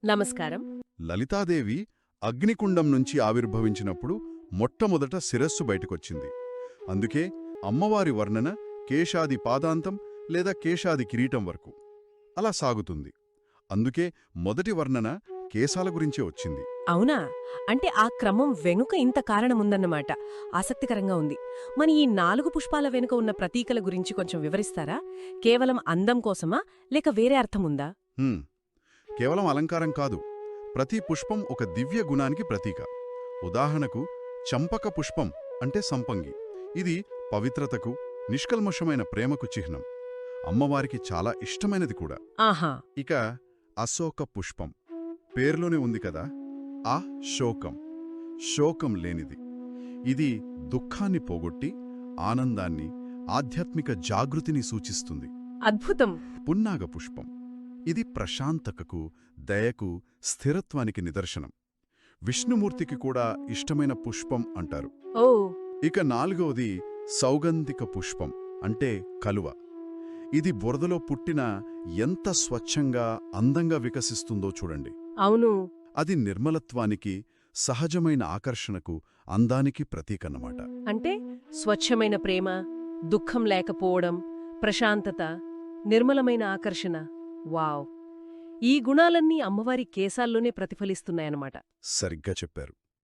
నమస్కారం. లలితాదేవి అగ్నికుండం నుంచి ఆవిర్భవించినప్పుడు మొట్టమొదట శిరస్సు బయటకొచ్చింది. అందుకే అమ్మవారి వర్ణన కేశాది పాదాంతం లేదా కేశాది కిరీటం వరకు అలా సాగుతుంది. అందుకే మొదటి వర్ణన కేశాల గురించే వచ్చింది. అవునా? అంటే ఆ క్రమం వెనుక ఇంత కారణముందన్నమాట. ఆసక్తికరంగా ఉంది. మరి ఈ 4 పుష్పాల వెనుక ఉన్న ప్రతీకల గురించి కొంచెం వివరిస్తారా? కేవలం అందం కోసమా లేక వేరే అర్థముందా? కేవలం అలంకారం కాదు, ప్రతి పుష్పం ఒక దివ్య గుణానికి ప్రతీక. ఉదాహరణకు చంపక పుష్పం అంటే సంపంగి. ఇది పవిత్రతకు, నిష్కల్మషమైన ప్రేమకు చిహ్నం. అమ్మవారికి చాలా ఇష్టమైనది కూడా. ఆహా! ఇక అశోక పుష్పం పేర్లోనే ఉంది కదా, ఆ శోకం, శోకం లేనిది. ఇది దుఃఖాన్ని పోగొట్టి ఆనందాన్ని, ఆధ్యాత్మిక జాగృతిని సూచిస్తుంది. అద్భుతం! పున్నాగ పుష్పం ఇది ప్రశాంతతకు, దయకు, స్థిరత్వానికి నిదర్శనం. విష్ణుమూర్తికి కూడా ఇష్టమైన పుష్పం అంటారు. ఓ! ఇక 4వది సౌగంధిక పుష్పం అంటే కలువ. ఇది బురదలో పుట్టిన ఎంత స్వచ్ఛంగా, అందంగా వికసిస్తుందో చూడండి. అవును. అది నిర్మలత్వానికి, సహజమైన ఆకర్షణకు, అందానికి ప్రతీకన్నమాట. అంటే స్వచ్ఛమైన ప్రేమ, దుఃఖం లేకపోవడం, ప్రశాంతత, నిర్మలమైన ఆకర్షణ. వావ్! ఈ గుణాలన్నీ అమ్మవారి కేశాల్లోనే ప్రతిఫలిస్తున్నాయన్నమాట. సరిగ్గా చెప్పారు.